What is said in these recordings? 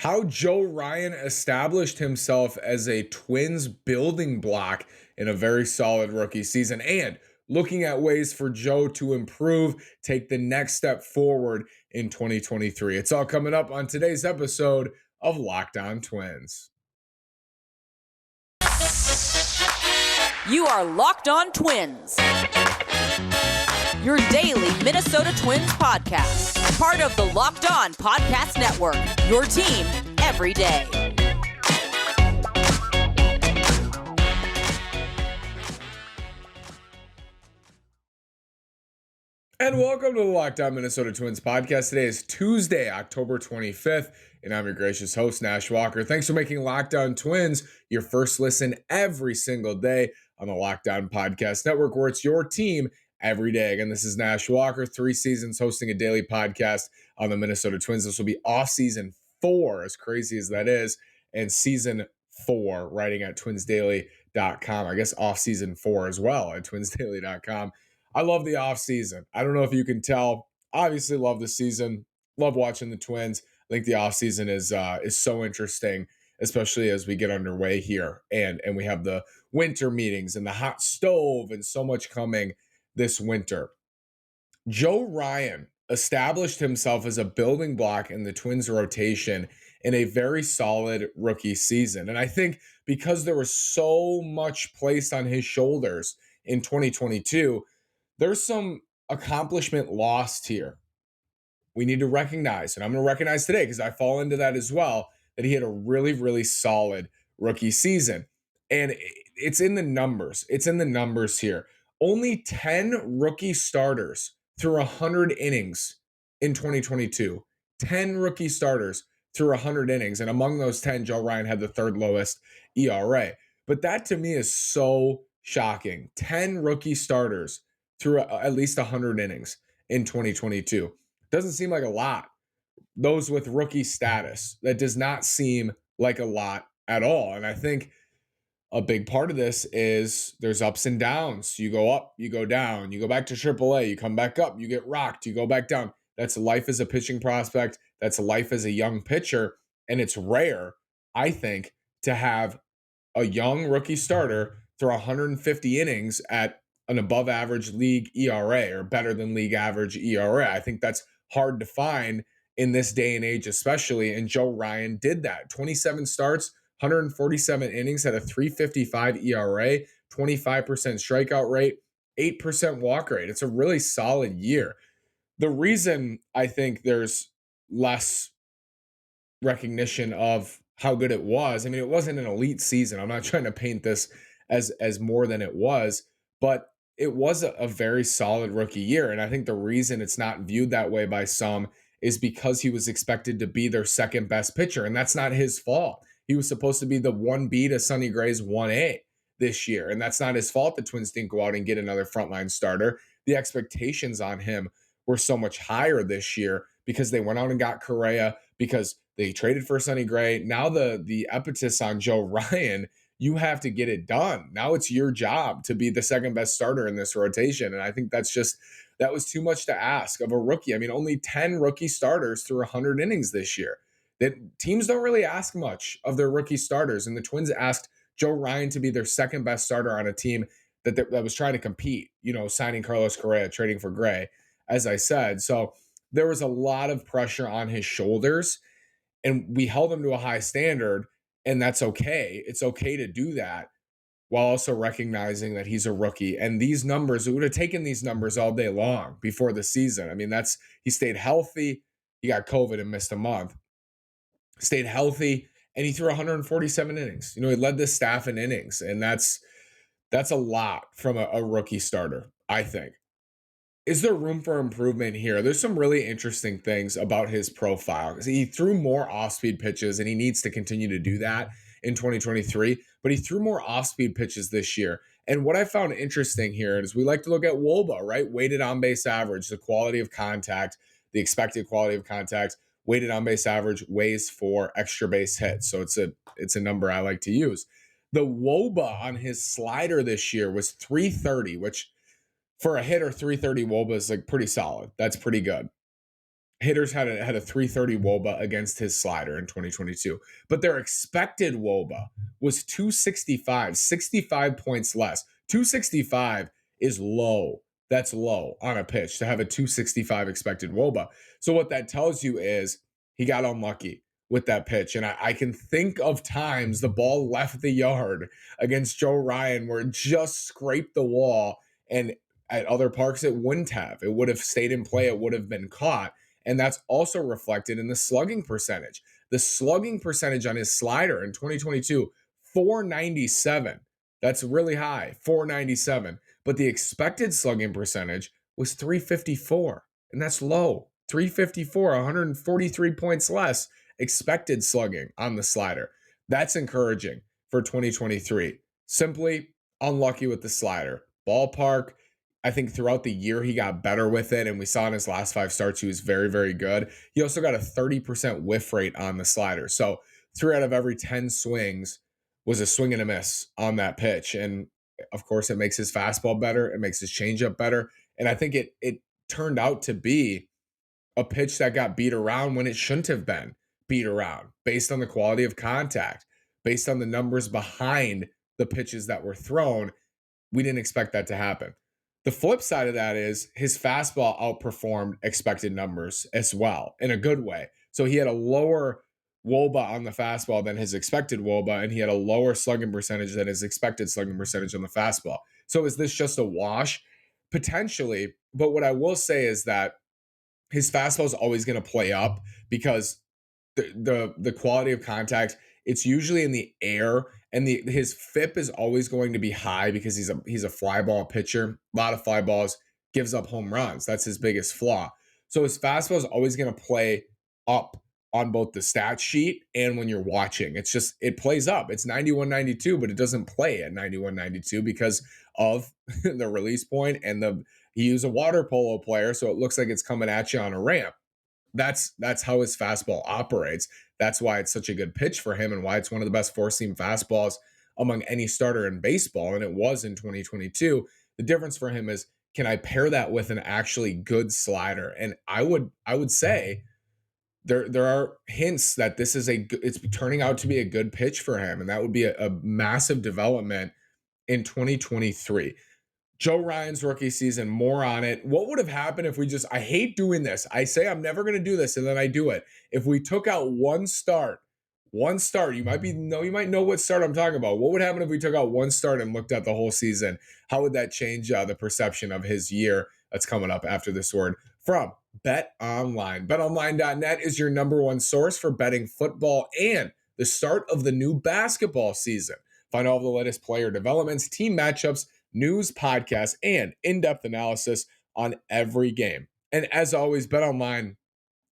how Joe Ryan established himself as a Twins building block in a very solid rookie season, and looking at ways for Joe to improve, take the next step forward in 2023. It's all coming up on today's episode of Locked On Twins. You are Locked On Twins, your daily Minnesota Twins podcast, part of the Locked On Podcast Network, your team every day. And welcome to the Locked On Minnesota Twins podcast. Today is Tuesday, October 25th, and I'm your gracious host, Nash Walker. Thanks for making Locked On Twins your first listen every single day on the Locked On Podcast Network, where it's your team every day. Again, this is Nash Walker, 3 seasons hosting a daily podcast on the Minnesota Twins. This will be off season 4, as crazy as that is, and season 4, writing at twinsdaily.com. I guess off season 4 as well at twinsdaily.com. I love the off season. I don't know if you can tell. Obviously, love the season. Love watching the Twins. I think the off season is so interesting, especially as we get underway here, and we have the winter meetings and the hot stove and so much coming this winter. Joe Ryan established himself as a building block in the Twins rotation in a very solid rookie season, and I think because there was so much placed on his shoulders in 2022. There's some accomplishment lost here. We need to recognize, and I'm going to recognize today because I fall into that as well, that he had a really, really solid rookie season. And it's in the numbers. It's in the numbers here. Only 10 rookie starters through 100 innings in 2022. 10 rookie starters through 100 innings. And among those 10, Joe Ryan had the third lowest ERA. But that to me is so shocking. 10 rookie starters through at least 100 innings in 2022. Doesn't seem like a lot. Those with rookie status, that does not seem like a lot at all. And I think a big part of this is there's ups and downs. You go up, you go down, you go back to AAA, you come back up, you get rocked, you go back down. That's life as a pitching prospect. That's life as a young pitcher. And it's rare, I think, to have a young rookie starter through 150 innings at an above average league ERA or better than league average ERA. I think that's hard to find in this day and age, especially. And Joe Ryan did that. 27 starts, 147 innings, had a 3.55 ERA, 25% strikeout rate, 8% walk rate. It's a really solid year. The reason I think there's less recognition of how good it was, I mean, it wasn't an elite season. I'm not trying to paint this as more than it was, but it was a very solid rookie year. And I think the reason it's not viewed that way by some is because he was expected to be their second best pitcher. And that's not his fault. He was supposed to be the 1B to Sonny Gray's 1A this year. And that's not his fault the Twins didn't go out and get another frontline starter. The expectations on him were so much higher this year because they went out and got Correa, because they traded for Sonny Gray. Now the impetus on Joe Ryan, you have to get it done. Now it's your job to be the second best starter in this rotation. And I think that was too much to ask of a rookie. I mean, only 10 rookie starters through 100 innings this year. That teams don't really ask much of their rookie starters. And the Twins asked Joe Ryan to be their second best starter on a team that was trying to compete, signing Carlos Correa, trading for Gray, as I said. So there was a lot of pressure on his shoulders, and we held him to a high standard. And that's okay. It's okay to do that while also recognizing that he's a rookie. And these numbers, it would have taken these numbers all day long before the season. I mean, he stayed healthy. He got COVID and missed a month. Stayed healthy, and he threw 147 innings. He led this staff in innings, and that's a lot from a rookie starter, I think. Is there room for improvement here? There's some really interesting things about his profile. He threw more off-speed pitches, and he needs to continue to do that in 2023, but he threw more off-speed pitches this year. And what I found interesting here is we like to look at WOBA, right? Weighted on-base average, the quality of contact, the expected quality of contact. Weighted on-base average weighs for extra base hits. So it's a number I like to use. The WOBA on his slider this year was 330, which for a hitter, 330 WOBA is like pretty solid. That's pretty good. hitters had a 330 WOBA against his slider in 2022, but their expected WOBA was 265, 65 points less. 265 is low. That's low on a pitch to have a 265 expected WOBA. So what that tells you is he got unlucky with that pitch. And I can think of times the ball left the yard against Joe Ryan where it just scraped the wall, and at other parks it wouldn't have. It would have stayed in play. It would have been caught. And that's also reflected in the slugging percentage. The slugging percentage on his slider in 2022, 497. That's really high, 497. But the expected slugging percentage was 354, and that's low. 354, 143 points less expected slugging on the slider. That's encouraging for 2023. Simply unlucky with the slider. Ballpark, I think throughout the year he got better with it, and we saw in his last 5 starts he was very, very good. He also got a 30% whiff rate on the slider. So 3 out of every 10 swings was a swing and a miss on that pitch. And of course, it makes his fastball better. It makes his changeup better. And I think it turned out to be a pitch that got beat around when it shouldn't have been beat around, based on the quality of contact, based on the numbers behind the pitches that were thrown. We didn't expect that to happen. The flip side of that is his fastball outperformed expected numbers as well, in a good way. So he had a lower WOBA on the fastball than his expected WOBA, and he had a lower slugging percentage than his expected slugging percentage on the fastball. So is this just a wash? Potentially. But what I will say is that his fastball is always going to play up because the quality of contact, it's usually in the air, and his FIP is always going to be high because he's a fly ball pitcher. A lot of fly balls, gives up home runs. That's his biggest flaw. So his fastball is always going to play up on both the stat sheet and when you're watching. It's just, it plays up. It's 91-92, but it doesn't play at 91-92 because of the release point and he was a water polo player, so it looks like it's coming at you on a ramp. That's how his fastball operates. That's why it's such a good pitch for him and why it's one of the best four-seam fastballs among any starter in baseball, and it was in 2022. The difference for him is, can I pair that with an actually good slider? And I would say there are hints that it's turning out to be a good pitch for him, and that would be a massive development in 2023. Joe Ryan's rookie season, more on it. What would have happened if I hate doing this. I say I'm never going to do this, and then I do it. If we took out one start, you might know what start I'm talking about. What would happen if we took out one start and looked at the whole season? How would that change the perception of his year that's coming up after this word from Bet Online? BetOnline.net is your number one source for betting football and the start of the new basketball season. Find all the latest player developments, team matchups, news, podcasts, and in-depth analysis on every game. And as always, BetOnline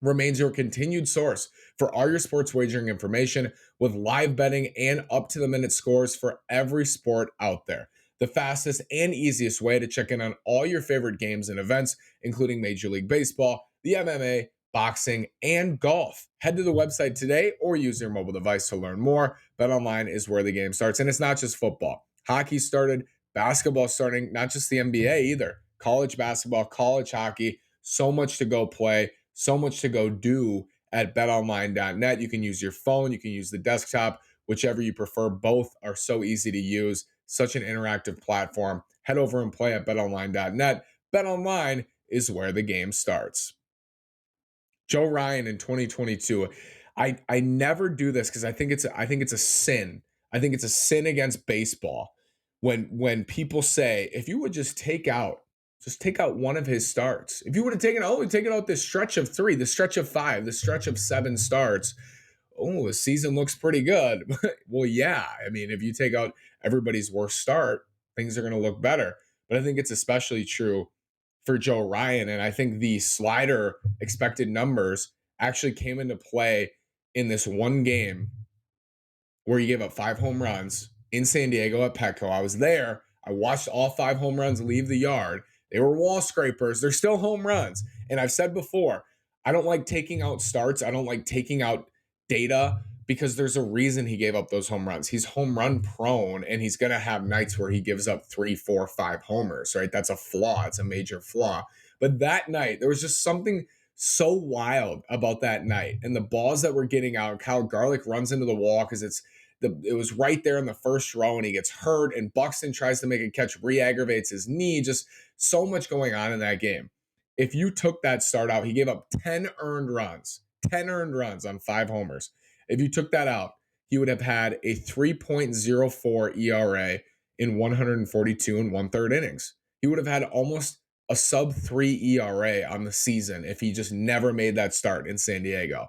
remains your continued source for all your sports wagering information with live betting and up-to-the-minute scores for every sport out there. The fastest and easiest way to check in on all your favorite games and events, including Major League Baseball, the MMA, boxing, and golf. Head to the website today or use your mobile device to learn more. BetOnline is where the game starts, and it's not just football. Hockey started, basketball starting, not just the NBA either. College basketball, college hockey, so much to go play, so much to go do at betonline.net. You can use your phone, you can use the desktop, whichever you prefer. Both are so easy to use, such an interactive platform. Head over and play at betonline.net. BetOnline is where the game starts. Joe Ryan in 2022. I never do this because I think it's a sin. I think it's a sin against baseball when people say, if you would just take out one of his starts. If you would have taken out this stretch of 3, the stretch of 5, the stretch of 7 starts, the season looks pretty good. Well, yeah. I mean, if you take out everybody's worst start, things are going to look better. But I think it's especially true for Joe Ryan. And I think the slider expected numbers actually came into play in this one game where he gave up 5 home runs in San Diego at Petco. I was there. I watched all 5 home runs leave the yard. They were wall scrapers. They're still home runs. And I've said before, I don't like taking out starts. I don't like taking out data because there's a reason he gave up those home runs. He's home run prone, and he's going to have nights where he gives up 3, 4, 5 homers, right? That's a flaw. It's a major flaw. But that night, there was just something so wild about that night and the balls that were getting out. Kyle Garlick runs into the wall because it was right there in the first row and he gets hurt, and Buxton tries to make a catch, re-aggravates his knee. Just so much going on in that game. If you took that start out, he gave up 10 earned runs on 5 homers. If you took that out, he would have had a 3.04 ERA in 142 and 1/3 innings. He would have had almost a sub 3 ERA on the season if he just never made that start in San Diego.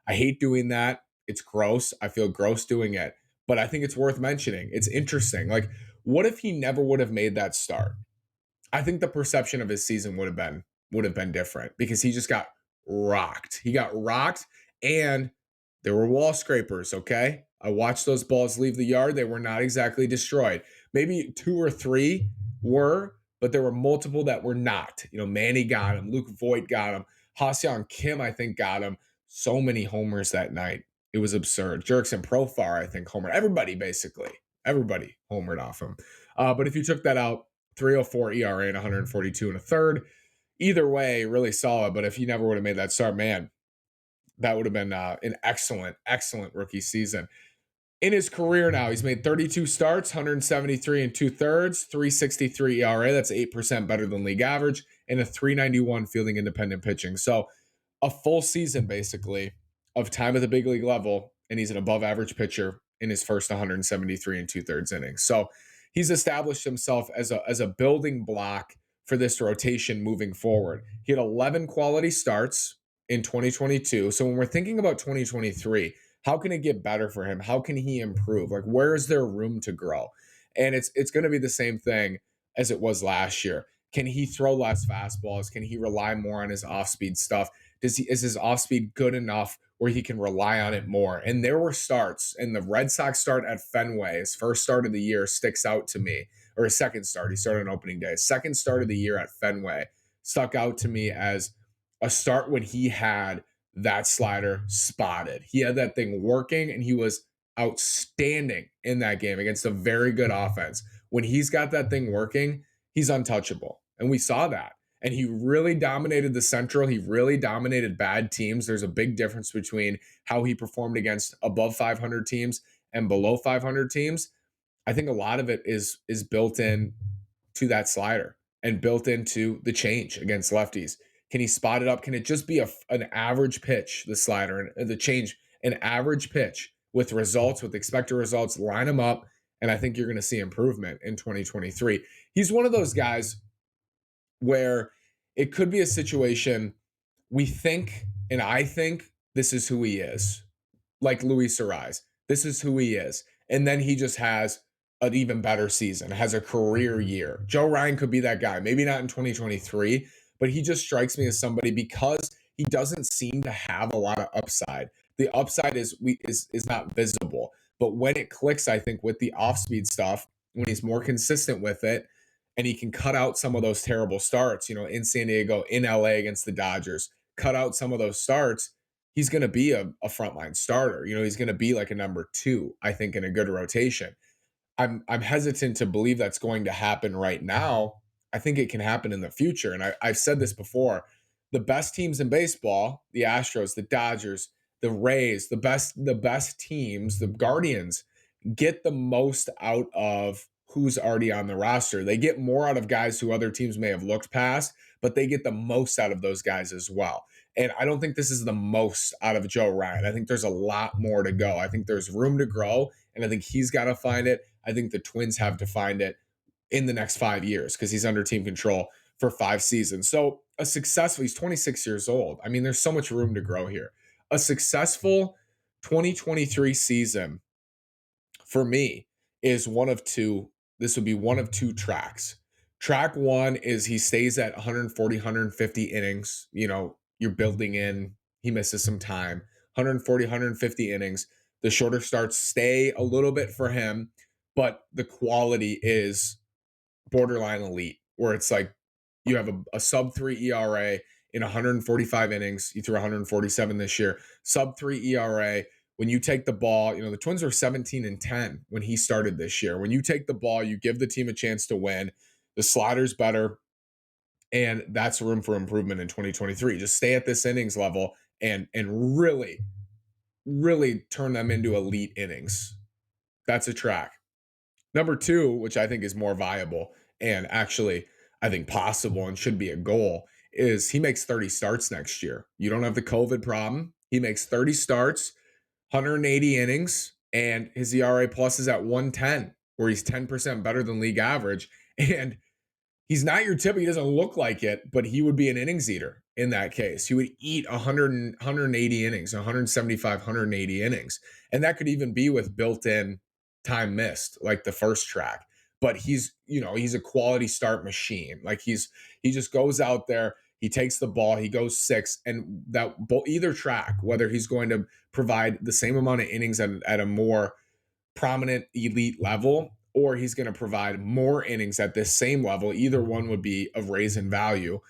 I hate doing that. It's gross. I feel gross doing it, but I think it's worth mentioning. It's interesting. Like, what if he never would have made that start? I think the perception of his season would have been different because he just got rocked. He got rocked, and there were wall scrapers, okay? I watched those balls leave the yard. They were not exactly destroyed. Maybe 2 or 3 were, but there were multiple that were not. Manny got him, Luke Voigt got him, Ha-Seong Kim, I think, got him. So many homers that night. It was absurd. Jurickson Profar, I think, homered. Everybody, basically. Everybody homered off him. But if you took that out, 304 ERA and 142 and a third. Either way, really solid. But if he never would have made that start, man, that would have been an excellent, excellent rookie season. In his career now, he's made 32 starts, 173 and 2/3, 363 ERA. That's 8% better than league average, and a 391 fielding independent pitching. So a full season, basically, of time at the big league level, and he's an above average pitcher in his first 173 and 2/3 innings. So he's established himself as a building block for this rotation moving forward. He had 11 quality starts in 2022. So when we're thinking about 2023, how can it get better for him? How can he improve? Like, where is there room to grow? And it's going to be the same thing as it was last year. Can he throw less fastballs? Can he rely more on his off-speed stuff? Is his off-speed good enough where he can rely on it more? And there were starts, and the Red Sox start at Fenway, his first start of the year, sticks out to me. Or his second start. He started on opening day. His second start of the year at Fenway stuck out to me as a start when he had that slider spotted. He had that thing working, and he was outstanding in that game against a very good offense. When he's got that thing working, he's untouchable. And we saw that. And he really dominated the Central. He really dominated bad teams. There's a big difference between how he performed against above 500 teams and below 500 teams. I think a lot of it is built in to that slider and built into the change against lefties. Can he spot it up? Can it just be an average pitch, the slider, and the change, an average pitch with results, with expected results, line them up, and I think you're going to see improvement in 2023. He's one of those guys where it could be a situation we think, and I think this is who he is, like Luis Arise. This is who he is. And then he just has an even better season, has a career year. Joe Ryan could be that guy. Maybe not in 2023, but he just strikes me as somebody because he doesn't seem to have a lot of upside. The upside is not visible. But when it clicks, I think with the off-speed stuff, when he's more consistent with it, and he can cut out some of those terrible starts, in San Diego, in LA against the Dodgers, cut out some of those starts, he's going to be a frontline starter. He's going to be like a number 2, I think, in a good rotation. I'm hesitant to believe that's going to happen right now. I think it can happen in the future. And I've said this before. The best teams in baseball, the Astros, the Dodgers, the Rays, the best teams, the Guardians, get the most out of who's already on the roster. They get more out of guys who other teams may have looked past, but they get the most out of those guys as well. And I don't think this is the most out of Joe Ryan. I think there's a lot more to go. I think there's room to grow, and I think he's got to find it. I think the Twins have to find it in the next 5 years because he's under team control for 5 seasons. So he's 26 years old. I mean, there's so much room to grow here. A successful 2023 season for me is one of two. This would be one of 2 tracks. Track 1 is he stays at 140, 150 innings. You're building in, he misses some time. 140, 150 innings. The shorter starts stay a little bit for him, but the quality is borderline elite, where it's like you have a sub 3 ERA in 145 innings. You threw 147 this year. Sub 3 ERA. When you take the ball, the Twins were 17-10 when he started this year. When you take the ball, you give the team a chance to win. The slider's better. And that's room for improvement in 2023. Just stay at this innings level and really turn them into elite innings. That's a track. Number two, which I think is more viable and actually I think possible and should be a goal, is he makes 30 starts next year. You don't have the COVID problem. He makes 30 starts, 180 innings, and his ERA plus is at 110, where he's 10% better than league average. And he's not your tip. He doesn't look like it, but he would be an innings eater in that case. He would eat 180 innings, 175, 180 innings. And that could even be with built-in time missed, like the first track. But he's a quality start machine. Like he just goes out there, he takes the ball, he goes six, and that either track, whether he's going to provide the same amount of innings at a more prominent elite level, or he's going to provide more innings at this same level. Either one would be of raise in value.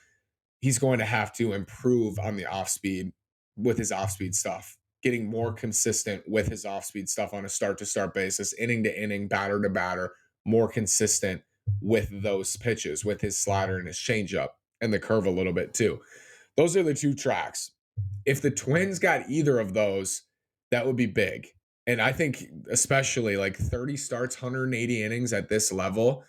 He's going to have to improve on the off speed with his off speed stuff, getting more consistent with his off speed stuff on a start to start basis, inning to inning, batter to batter, more consistent with those pitches, with his slider and his changeup and the curve a little bit too. Those are the two tracks. If the Twins got either of those, that would be big. And I think especially like 30 starts, 180 innings at this level,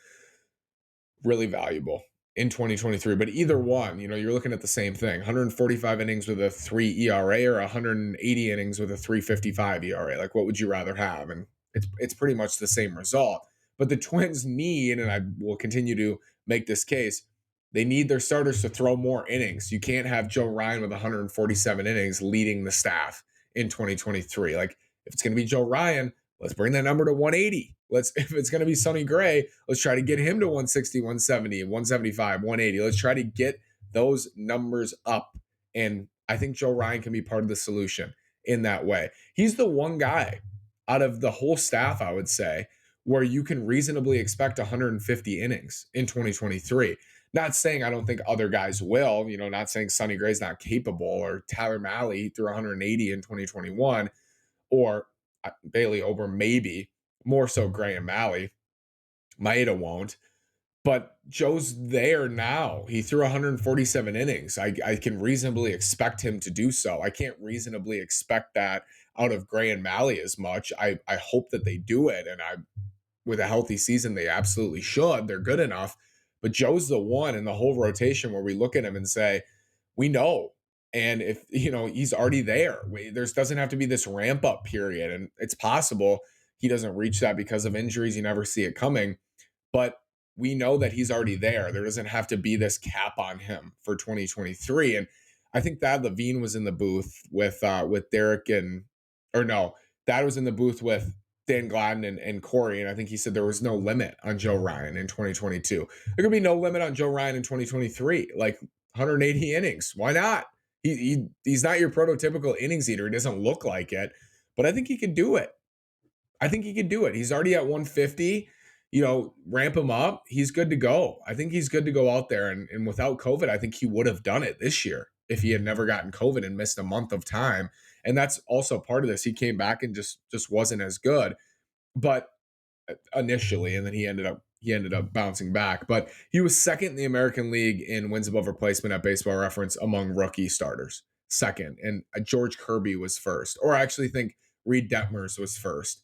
really valuable in 2023. But either one, you're looking at the same thing. 145 innings with a 3 ERA or 180 innings with a 3.55 ERA. Like, what would you rather have? And it's pretty much the same result. But the Twins need, and I will continue to make this case, they need their starters to throw more innings. You can't have Joe Ryan with 147 innings leading the staff in 2023. Like, if it's going to be Joe Ryan, let's bring that number to 180. If it's going to be Sonny Gray, let's try to get him to 160, 170, 175, 180. Let's try to get those numbers up. And I think Joe Ryan can be part of the solution in that way. He's the one guy out of the whole staff, I would say, where you can reasonably expect 150 innings in 2023. Not saying I don't think other guys will, not saying Sonny Gray's not capable, or Tyler Mahle threw 180 in 2021, or Bailey Ober maybe, more so Gray and Mahle. Maeda won't. But Joe's there now. He threw 147 innings. I can reasonably expect him to do so. I can't reasonably expect that out of Gray and Mahle as much. I hope that they do it, and with a healthy season, they absolutely should. They're good enough. But Joe's the one in the whole rotation where we look at him and say, we know. And if, he's already there, there doesn't have to be this ramp up period. And it's possible he doesn't reach that because of injuries. You never see it coming. But we know that he's already there. There doesn't have to be this cap on him for 2023. And I think Thad Levine was in the booth with Derek Thad was in the booth with Dan Gladden and Corey, and I think he said there was no limit on Joe Ryan in 2022. There could be no limit on Joe Ryan in 2023, like 180 innings. Why not? He's not your prototypical innings eater. He doesn't look like it, but I think he could do it. He's already at 150. Ramp him up. He's good to go. I think he's good to go out there. And without COVID, I think he would have done it this year if he had never gotten COVID and missed a month of time. And that's also part of this. He came back and just wasn't as good, but initially, and then he ended up bouncing back. But he was second in the American League in wins above replacement at Baseball Reference among rookie starters. Second, and George Kirby was first, or I actually think Reed Detmers was first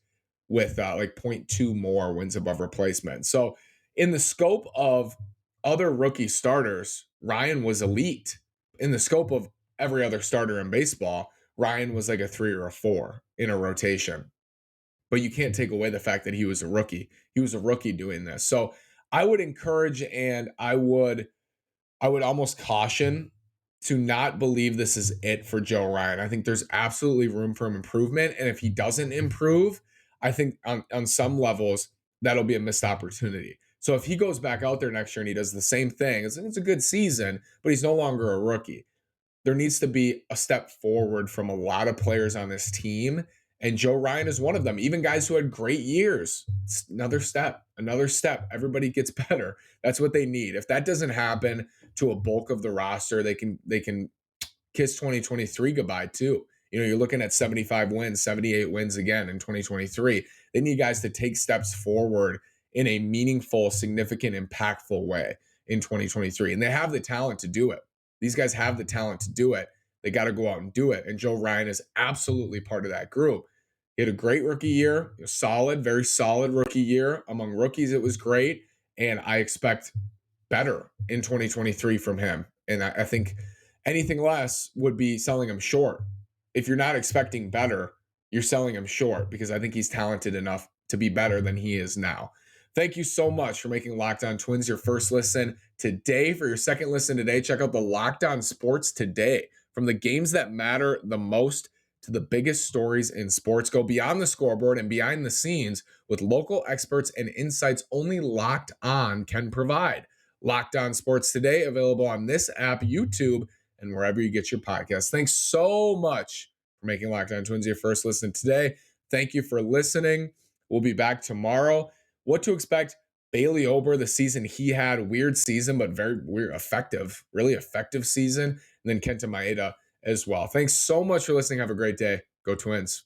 with like 0.2 more wins above replacement. So in the scope of other rookie starters, Ryan was elite. In the scope of every other starter in baseball, Ryan was like a 3 or a 4 in a rotation. But you can't take away the fact that he was a rookie. He was a rookie doing this. So I would encourage, and I would almost caution to not believe this is it for Joe Ryan. I think there's absolutely room for improvement. And if he doesn't improve, I think on some levels, that'll be a missed opportunity. So if he goes back out there next year and he does the same thing, it's a good season, but he's no longer a rookie. There needs to be a step forward from a lot of players on this team. And Joe Ryan is one of them. Even guys who had great years, it's another step. Everybody gets better. That's what they need. If that doesn't happen to a bulk of the roster, they can kiss 2023 goodbye too. You're looking at 75 wins, 78 wins again in 2023. They need guys to take steps forward in a meaningful, significant, impactful way in 2023. And they have the talent to do it. These guys have the talent to do it. They got to go out and do it. And Joe Ryan is absolutely part of that group. He had a great rookie year, solid, very solid rookie year. Among rookies, it was great. And I expect better in 2023 from him. And I think anything less would be selling him short. If you're not expecting better, you're selling him short because I think he's talented enough to be better than he is now. Thank you so much for making Locked On Twins your first listen today. For your second listen today, check out the Locked On Sports Today. From the games that matter the most to the biggest stories in sports, go beyond the scoreboard and behind the scenes with local experts and insights only Locked On can provide. Locked On Sports Today, available on this app, YouTube, and wherever you get your podcasts. Thanks so much for making Locked On Twins your first listen today. Thank you for listening. We'll be back tomorrow. What to expect? Bailey Ober, the season he had, weird season, but very weird, effective, really effective season. And then Kenta Maeda as well. Thanks so much for listening. Have a great day. Go Twins.